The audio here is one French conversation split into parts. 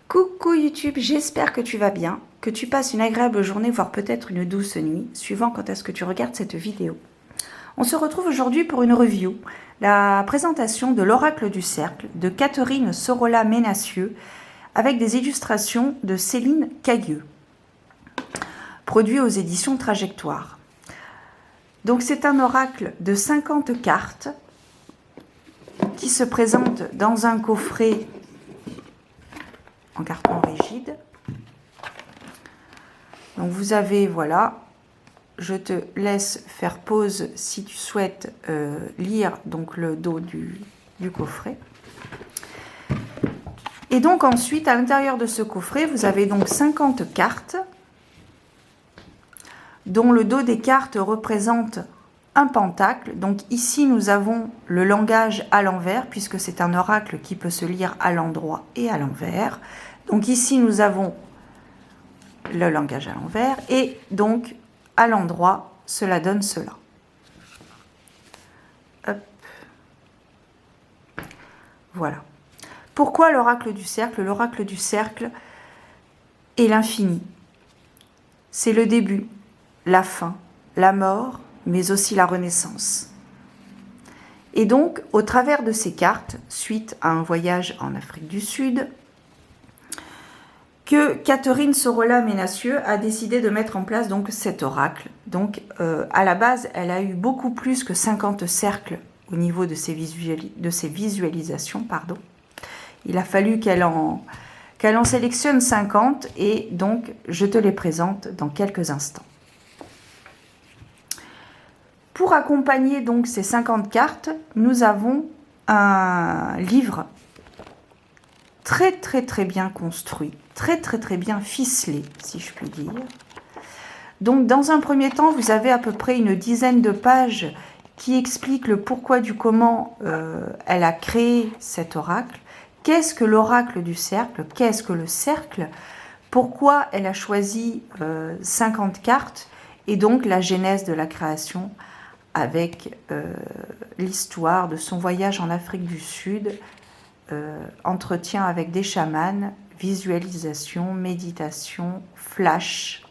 Coucou YouTube, j'espère que tu vas bien, que tu passes une agréable journée, voire peut-être une douce nuit, suivant quand est-ce que tu regardes cette vidéo. On se retrouve aujourd'hui pour une review, la présentation de l'Oracle du Cercle de Catherine Sorolla-Menassieux, avec des illustrations de Céline Cailleux, produit aux éditions Trajectoire. Donc c'est un oracle de 50 cartes qui se présente dans un coffret en carton rigide. Donc vous avez, voilà, je te laisse faire pause si tu souhaites lire donc le dos du coffret. Et donc ensuite, à l'intérieur de ce coffret, vous avez donc 50 cartes, dont le dos des cartes représente un pentacle. Donc ici, nous avons le langage à l'envers, puisque c'est un oracle qui peut se lire à l'endroit et à l'envers. Donc ici, nous avons le langage à l'envers, et donc à l'endroit, cela donne cela. Hop. Voilà. Pourquoi l'oracle du cercle? L'oracle du cercle est l'infini. C'est le début, la fin, la mort, mais aussi la renaissance. Et donc, au travers de ces cartes, suite à un voyage en Afrique du Sud, que Catherine Sorolla-Menassieux a décidé de mettre en place donc cet oracle. Donc, à la base, elle a eu beaucoup plus que 50 cercles au niveau de ses visualisations. Pardon. Il a fallu qu'elle en sélectionne 50 et donc je te les présente dans quelques instants. Pour accompagner donc ces 50 cartes, nous avons un livre très bien construit, très bien ficelé, si je puis dire. Donc dans un premier temps, vous avez à peu près une dizaine de pages qui expliquent le pourquoi du comment elle a créé cet oracle. Qu'est-ce que l'oracle du cercle? Qu'est-ce que le cercle? Pourquoi elle a choisi 50 cartes? Et donc la genèse de la création avec l'histoire de son voyage en Afrique du Sud, entretien avec des chamans, visualisation, méditation, flash,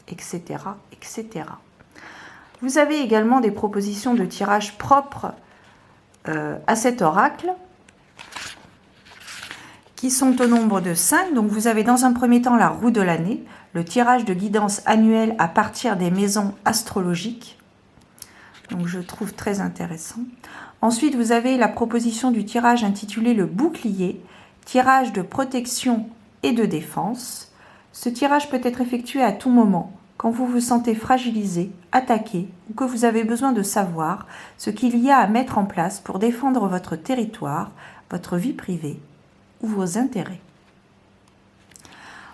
etc., etc. Vous avez également des propositions de tirage propres à cet oracle, qui sont au nombre de 5. Donc vous avez dans un premier temps la roue de l'année, le tirage de guidance annuel à partir des maisons astrologiques. Donc je trouve très intéressant. Ensuite, vous avez la proposition du tirage intitulé le bouclier, tirage de protection et de défense. Ce tirage peut être effectué à tout moment, quand vous vous sentez fragilisé, attaqué ou que vous avez besoin de savoir ce qu'il y a à mettre en place pour défendre votre territoire, votre vie privée ou vos intérêts.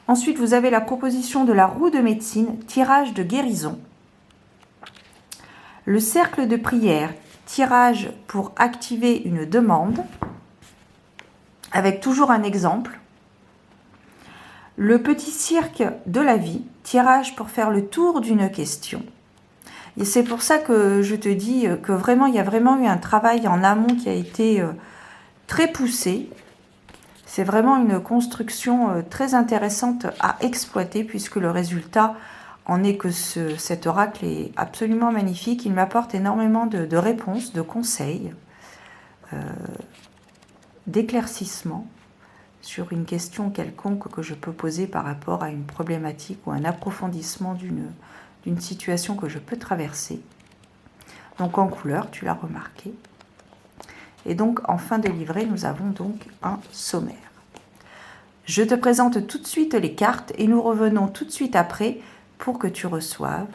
Ensuite, vous avez la proposition de la roue de médecine, tirage de guérison. Le cercle de prière, tirage pour activer une demande, avec toujours un exemple. Le petit cirque de la vie, tirage pour faire le tour d'une question. Et c'est pour ça que je te dis que vraiment, il y a vraiment eu un travail en amont qui a été très poussé. C'est vraiment une construction très intéressante à exploiter puisque le résultat en est que cet oracle est absolument magnifique. Il m'apporte énormément de réponses, de conseils, d'éclaircissements sur une question quelconque que je peux poser par rapport à une problématique ou un approfondissement d'une situation que je peux traverser. Donc en couleur, tu l'as remarqué. Et donc, en fin de livret, nous avons donc un sommaire. Je te présente tout de suite les cartes et nous revenons tout de suite après pour que tu reçoives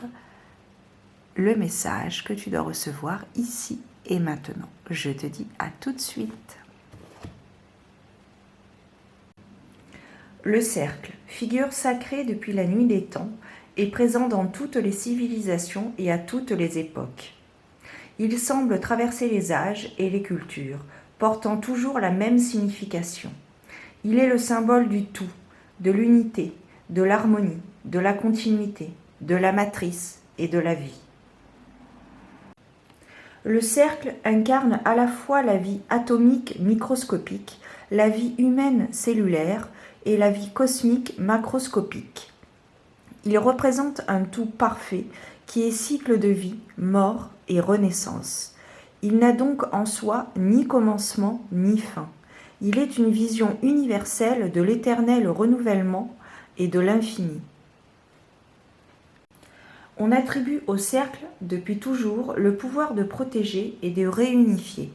le message que tu dois recevoir ici et maintenant. Je te dis à tout de suite. Le cercle, figure sacrée depuis la nuit des temps, est présent dans toutes les civilisations et à toutes les époques. Il semble traverser les âges et les cultures, portant toujours la même signification. Il est le symbole du tout, de l'unité, de l'harmonie, de la continuité, de la matrice et de la vie. Le cercle incarne à la fois la vie atomique microscopique, la vie humaine cellulaire et la vie cosmique macroscopique. Il représente un tout parfait qui est cycle de vie, mort et renaissance. Il n'a donc en soi ni commencement ni fin. Il est une vision universelle de l'éternel renouvellement et de l'infini. On attribue au cercle, depuis toujours, le pouvoir de protéger et de réunifier.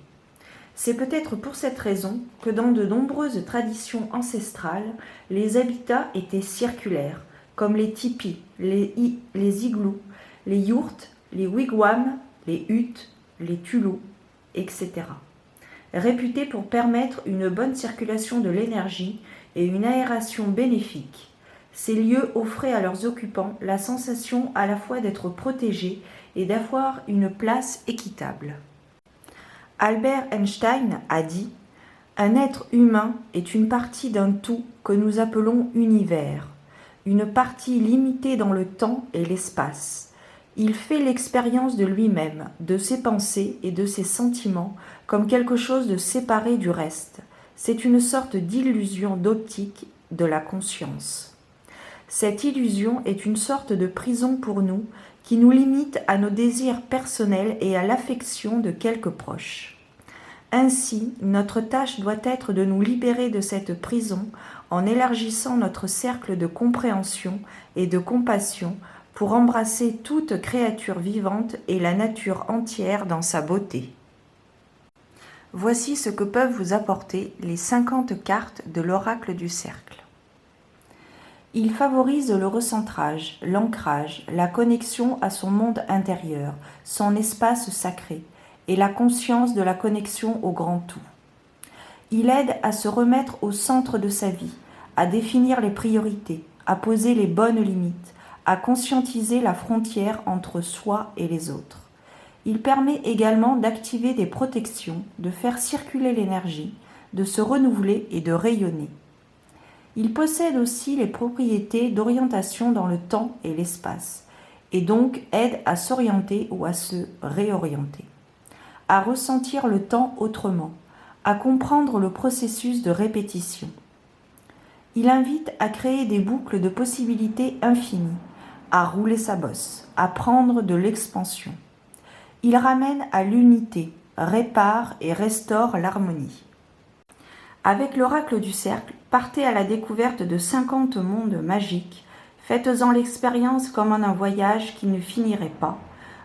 C'est peut-être pour cette raison que dans de nombreuses traditions ancestrales, les habitats étaient circulaires, comme les tipis, les igloos, les yourtes, les wigwams, les huttes, les tulous, etc. Réputés pour permettre une bonne circulation de l'énergie et une aération bénéfique. Ces lieux offraient à leurs occupants la sensation à la fois d'être protégés et d'avoir une place équitable. Albert Einstein a dit « Un être humain est une partie d'un tout que nous appelons univers, une partie limitée dans le temps et l'espace. Il fait l'expérience de lui-même, de ses pensées et de ses sentiments comme quelque chose de séparé du reste. C'est une sorte d'illusion d'optique de la conscience. Cette illusion est une sorte de prison pour nous qui nous limite à nos désirs personnels et à l'affection de quelques proches. Ainsi, notre tâche doit être de nous libérer de cette prison en élargissant notre cercle de compréhension et de compassion pour embrasser toute créature vivante et la nature entière dans sa beauté. Voici ce que peuvent vous apporter les 50 cartes de l'oracle du cercle. Il favorise le recentrage, l'ancrage, la connexion à son monde intérieur, son espace sacré, et la conscience de la connexion au grand tout. Il aide à se remettre au centre de sa vie, à définir les priorités, à poser les bonnes limites, à conscientiser la frontière entre soi et les autres. Il permet également d'activer des protections, de faire circuler l'énergie, de se renouveler et de rayonner. Il possède aussi les propriétés d'orientation dans le temps et l'espace, et donc aide à s'orienter ou à se réorienter, à ressentir le temps autrement, à comprendre le processus de répétition. Il invite à créer des boucles de possibilités infinies, à rouler sa bosse, à prendre de l'expansion. Il ramène à l'unité, répare et restaure l'harmonie. Avec l'oracle du cercle, partez à la découverte de 50 mondes magiques, faites-en l'expérience comme en un voyage qui ne finirait pas,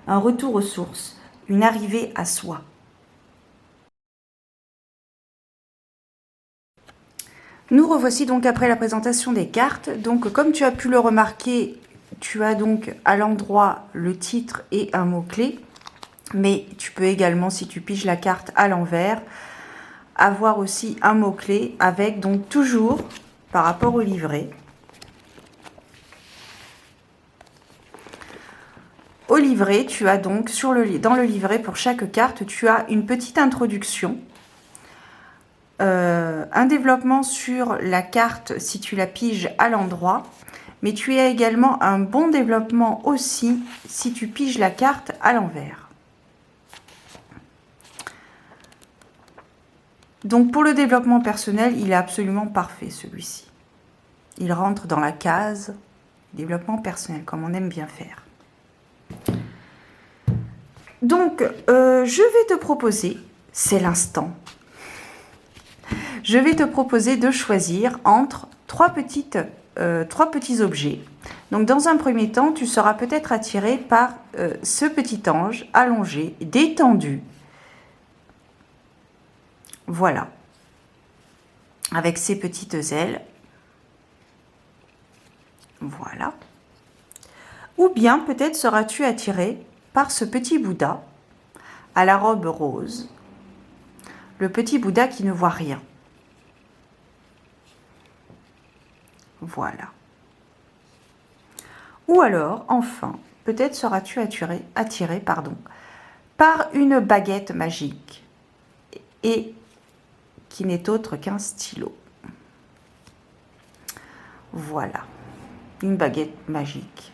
un retour aux sources, une arrivée à soi. Nous revoici donc après la présentation des cartes. Donc comme tu as pu le remarquer, tu as donc à l'endroit le titre et un mot-clé. Mais tu peux également, si tu piges la carte à l'envers, avoir aussi un mot-clé avec donc toujours par rapport au livret. Au livret, tu as donc dans le livret pour chaque carte, tu as une petite introduction, un développement sur la carte si tu la piges à l'endroit, mais tu as également un bon développement aussi si tu piges la carte à l'envers. Donc pour le développement personnel, il est absolument parfait celui-ci. Il rentre dans la case développement personnel, comme on aime bien faire. Donc, je vais te proposer, c'est l'instant, je vais te proposer de choisir entre trois petits objets. Donc dans un premier temps, tu seras peut-être attiré par ce petit ange allongé, détendu. Voilà, avec ses petites ailes. Voilà. Ou bien peut-être seras-tu attiré par ce petit Bouddha à la robe rose. Le petit Bouddha qui ne voit rien. Voilà. Ou alors, enfin, peut-être seras-tu attiré par une baguette magique et qui n'est autre qu'un stylo. Voilà, une baguette magique.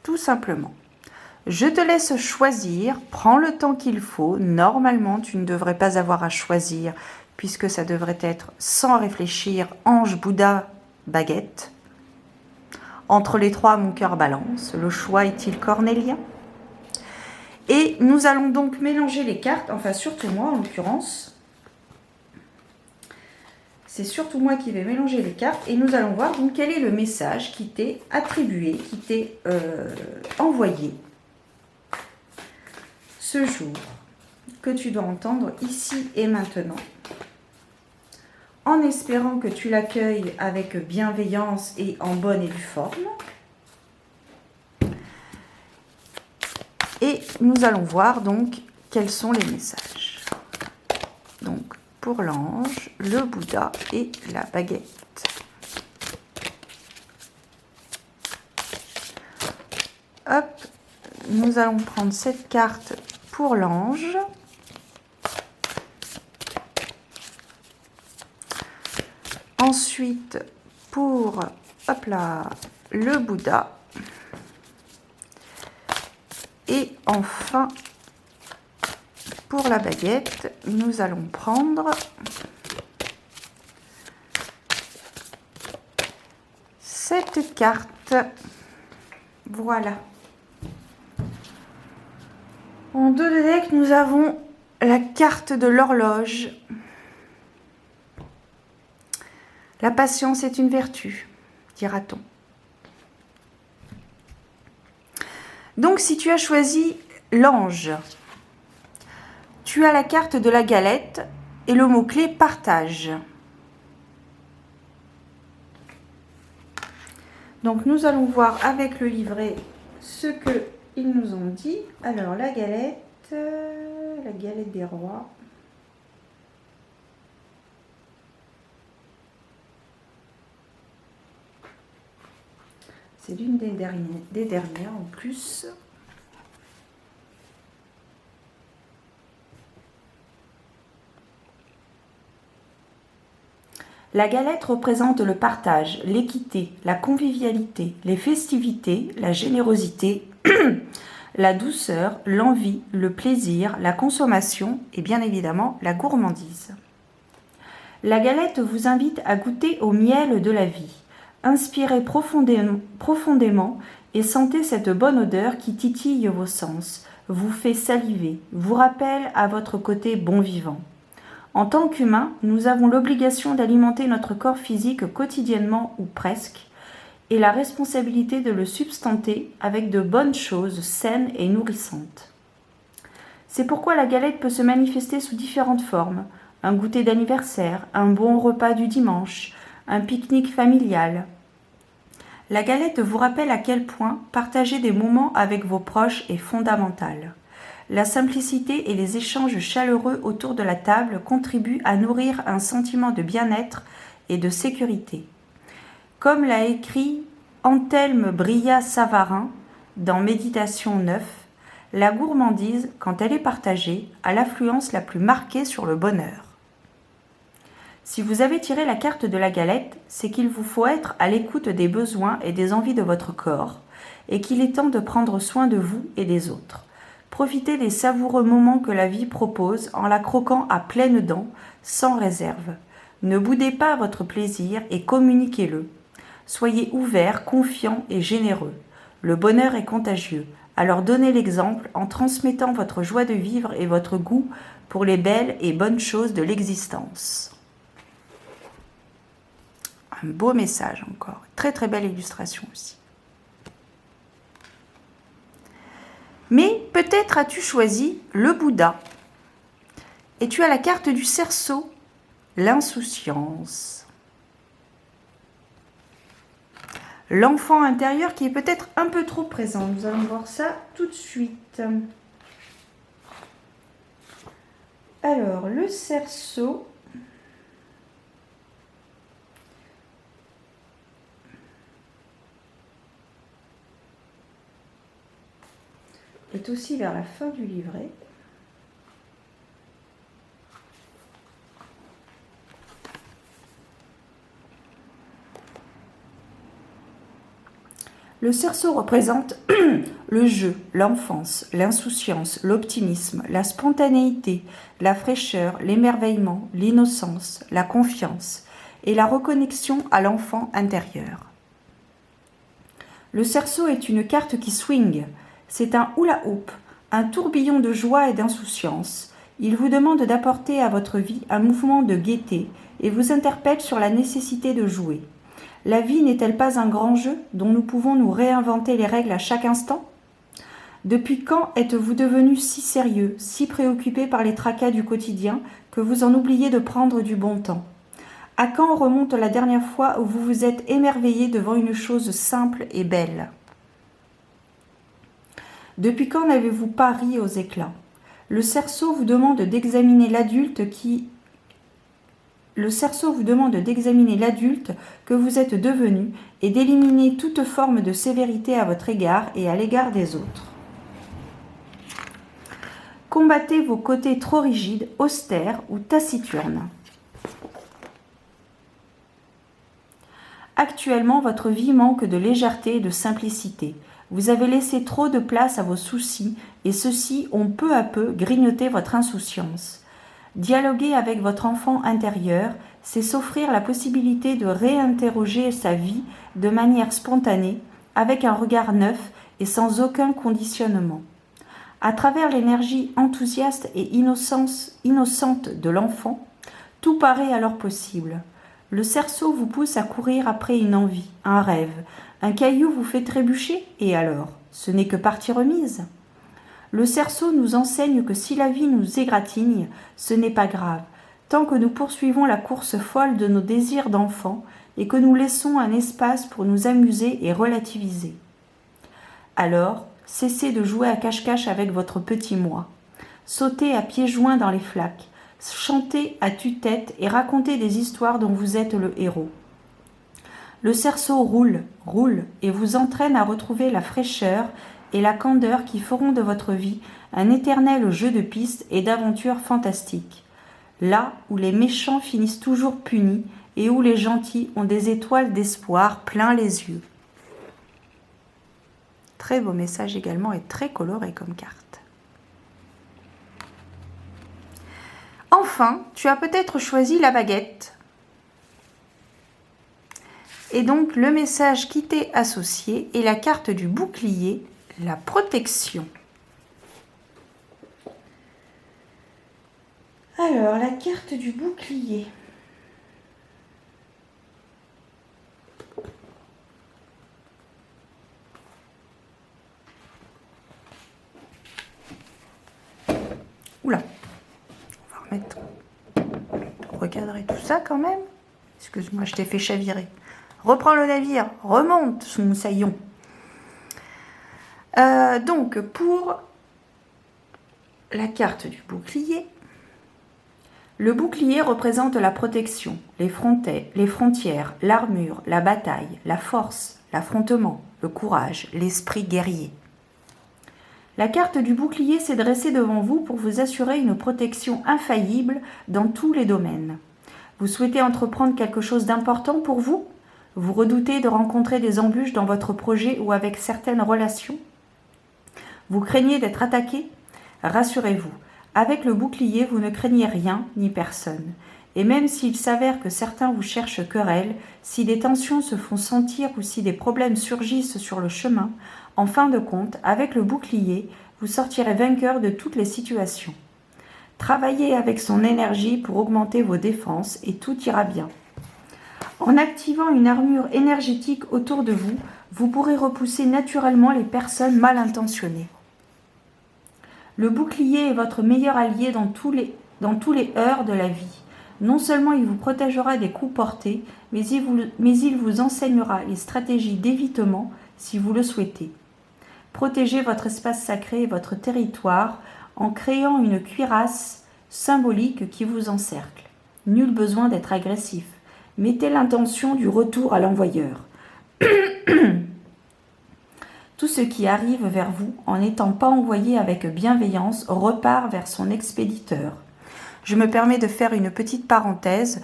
Tout simplement. Je te laisse choisir, prends le temps qu'il faut. Normalement, tu ne devrais pas avoir à choisir puisque ça devrait être sans réfléchir, ange, Bouddha, baguette. Entre les trois, mon cœur balance. Le choix est-il cornélien? Et nous allons donc mélanger les cartes, enfin surtout moi en l'occurrence. C'est surtout moi qui vais mélanger les cartes et nous allons voir donc quel est le message qui t'est attribué, qui t'est envoyé ce jour, que tu dois entendre ici et maintenant, en espérant que tu l'accueilles avec bienveillance et en bonne et due forme. Et nous allons voir donc quels sont les messages. Donc pour l'ange, le Bouddha et la baguette. Hop, nous allons prendre cette carte pour l'ange. Ensuite, pour hop là, le Bouddha. Et enfin, pour la baguette, nous allons prendre cette carte. Voilà. En dos de deck, nous avons la carte de l'horloge. La patience est une vertu, dira-t-on. Donc, si tu as choisi l'ange, tu as la carte de la galette et le mot-clé partage. Donc, nous allons voir avec le livret ce qu'ils nous ont dit. Alors, la galette des rois. C'est l'une des dernières en plus. La galette représente le partage, l'équité, la convivialité, les festivités, la générosité, la douceur, l'envie, le plaisir, la consommation et bien évidemment la gourmandise. La galette vous invite à goûter au miel de la vie. Inspirez profondément et sentez cette bonne odeur qui titille vos sens, vous fait saliver, vous rappelle à votre côté bon vivant. En tant qu'humains, nous avons l'obligation d'alimenter notre corps physique quotidiennement ou presque, et la responsabilité de le substanter avec de bonnes choses saines et nourrissantes. C'est pourquoi la galette peut se manifester sous différentes formes, un goûter d'anniversaire, un bon repas du dimanche, un pique-nique familial. La galette vous rappelle à quel point partager des moments avec vos proches est fondamental. La simplicité et les échanges chaleureux autour de la table contribuent à nourrir un sentiment de bien-être et de sécurité. Comme l'a écrit Anthelme Brillat-Savarin dans Méditation 9, la gourmandise, quand elle est partagée, a l'influence la plus marquée sur le bonheur. Si vous avez tiré la carte de la galette, c'est qu'il vous faut être à l'écoute des besoins et des envies de votre corps, et qu'il est temps de prendre soin de vous et des autres. Profitez des savoureux moments que la vie propose en la croquant à pleines dents, sans réserve. Ne boudez pas votre plaisir et communiquez-le. Soyez ouverts, confiants et généreux. Le bonheur est contagieux, alors donnez l'exemple en transmettant votre joie de vivre et votre goût pour les belles et bonnes choses de l'existence. Un beau message encore, très très belle illustration aussi. Mais peut-être as-tu choisi le Bouddha et tu as la carte du cerceau, l'insouciance. L'enfant intérieur qui est peut-être un peu trop présent. Nous allons voir ça tout de suite. Alors, le cerceau. Est aussi vers la fin du livret. Le cerceau représente le jeu, l'enfance, l'insouciance, l'optimisme, la spontanéité, la fraîcheur, l'émerveillement, l'innocence, la confiance et la reconnexion à l'enfant intérieur. Le cerceau est une carte qui swing. C'est un hula hoop, un tourbillon de joie et d'insouciance. Il vous demande d'apporter à votre vie un mouvement de gaieté et vous interpelle sur la nécessité de jouer. La vie n'est-elle pas un grand jeu dont nous pouvons nous réinventer les règles à chaque instant ? Depuis quand êtes-vous devenu si sérieux, si préoccupé par les tracas du quotidien que vous en oubliez de prendre du bon temps ? À quand remonte la dernière fois où vous vous êtes émerveillé devant une chose simple et belle ? Depuis quand n'avez-vous pas ri aux éclats ? Le cerceau vous demande d'examiner l'adulte que vous êtes devenu et d'éliminer toute forme de sévérité à votre égard et à l'égard des autres. Combattez vos côtés trop rigides, austères ou taciturnes. Actuellement, votre vie manque de légèreté et de simplicité. Vous avez laissé trop de place à vos soucis et ceux-ci ont peu à peu grignoté votre insouciance. Dialoguer avec votre enfant intérieur, c'est s'offrir la possibilité de réinterroger sa vie de manière spontanée, avec un regard neuf et sans aucun conditionnement. À travers l'énergie enthousiaste et innocente de l'enfant, tout paraît alors possible. Le cerceau vous pousse à courir après une envie, un rêve. Un caillou vous fait trébucher, et alors ? Ce n'est que partie remise. Le cerceau nous enseigne que si la vie nous égratigne, ce n'est pas grave, tant que nous poursuivons la course folle de nos désirs d'enfant et que nous laissons un espace pour nous amuser et relativiser. Alors, cessez de jouer à cache-cache avec votre petit moi. Sautez à pieds joints dans les flaques. Chantez à tue-tête et racontez des histoires dont vous êtes le héros. Le cerceau roule et vous entraîne à retrouver la fraîcheur et la candeur qui feront de votre vie un éternel jeu de pistes et d'aventures fantastiques. Là où les méchants finissent toujours punis et où les gentils ont des étoiles d'espoir plein les yeux. Très beau message également et très coloré comme carte. Enfin, tu as peut-être choisi la baguette. Et donc, le message qui t'est associé est la carte du bouclier, la protection. Alors, la carte du bouclier. Oula. Recadrer tout ça quand même. Excuse-moi, je t'ai fait chavirer. Reprends le navire, remonte sous mon saillon. Donc, pour la carte du bouclier, le bouclier représente la protection, les frontières, l'armure, la bataille, la force, l'affrontement, le courage, l'esprit guerrier. La carte du bouclier s'est dressée devant vous pour vous assurer une protection infaillible dans tous les domaines. Vous souhaitez entreprendre quelque chose d'important pour vous ? Vous redoutez de rencontrer des embûches dans votre projet ou avec certaines relations ? Vous craignez d'être attaqué ? Rassurez-vous, avec le bouclier, vous ne craignez rien ni personne. Et même s'il s'avère que certains vous cherchent querelle, si des tensions se font sentir ou si des problèmes surgissent sur le chemin, en fin de compte, avec le bouclier, vous sortirez vainqueur de toutes les situations. Travaillez avec son énergie pour augmenter vos défenses et tout ira bien. En activant une armure énergétique autour de vous, vous pourrez repousser naturellement les personnes mal intentionnées. Le bouclier est votre meilleur allié dans tous les heurts de la vie. Non seulement il vous protégera des coups portés, mais il vous enseignera les stratégies d'évitement si vous le souhaitez. Protégez votre espace sacré et votre territoire en créant une cuirasse symbolique qui vous encercle. Nul besoin d'être agressif. Mettez l'intention du retour à l'envoyeur. Tout ce qui arrive vers vous, en n'étant pas envoyé avec bienveillance, repart vers son expéditeur. Je me permets de faire une petite parenthèse.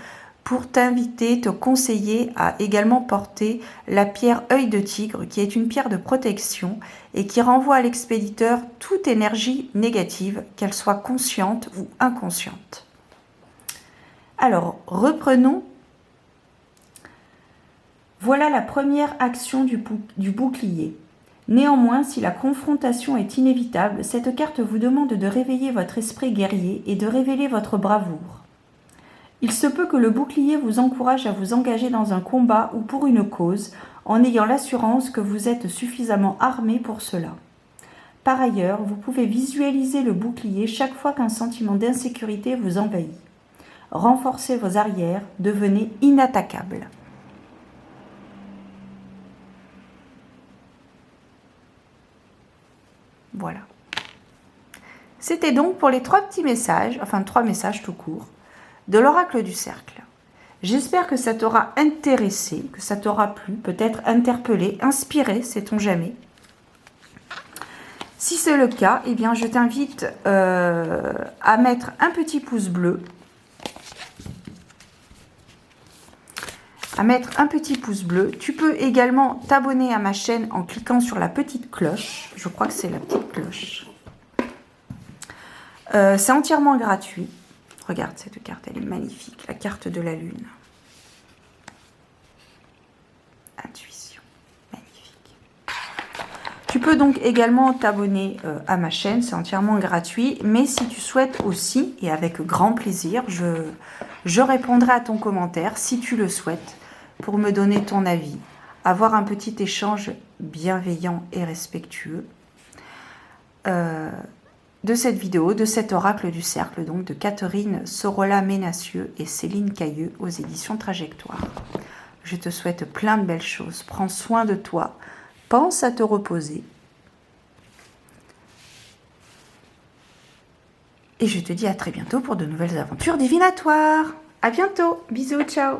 pour t'inviter, te conseiller à également porter la pierre œil de tigre, qui est une pierre de protection et qui renvoie à l'expéditeur toute énergie négative, qu'elle soit consciente ou inconsciente. Alors, reprenons. Voilà la première action du bouclier. Néanmoins, si la confrontation est inévitable, cette carte vous demande de réveiller votre esprit guerrier et de révéler votre bravoure. Il se peut que le bouclier vous encourage à vous engager dans un combat ou pour une cause, en ayant l'assurance que vous êtes suffisamment armé pour cela. Par ailleurs, vous pouvez visualiser le bouclier chaque fois qu'un sentiment d'insécurité vous envahit. Renforcez vos arrières, devenez inattaquable. Voilà. C'était donc pour les 3 petits messages, enfin 3 messages tout court, de l'oracle du cercle. J'espère que ça t'aura intéressé, que ça t'aura plu, peut-être interpellé, inspiré, sait-on jamais. Si c'est le cas, eh bien, je t'invite à mettre un petit pouce bleu. Tu peux également t'abonner à ma chaîne en cliquant sur la petite cloche. Je crois que c'est la petite cloche. C'est entièrement gratuit. Regarde cette carte, elle est magnifique. La carte de la lune. Intuition. Magnifique. Tu peux donc également t'abonner à ma chaîne. C'est entièrement gratuit. Mais si tu souhaites aussi, et avec grand plaisir, je répondrai à ton commentaire si tu le souhaites pour me donner ton avis. Avoir un petit échange bienveillant et respectueux. De cette vidéo, de cet oracle du cercle, donc de Catherine Sorolla-Ménassieux et Céline Cailleux aux éditions Trajectoire. Je te souhaite plein de belles choses. Prends soin de toi. Pense à te reposer. Et je te dis à très bientôt pour de nouvelles aventures divinatoires. À bientôt. Bisous, ciao.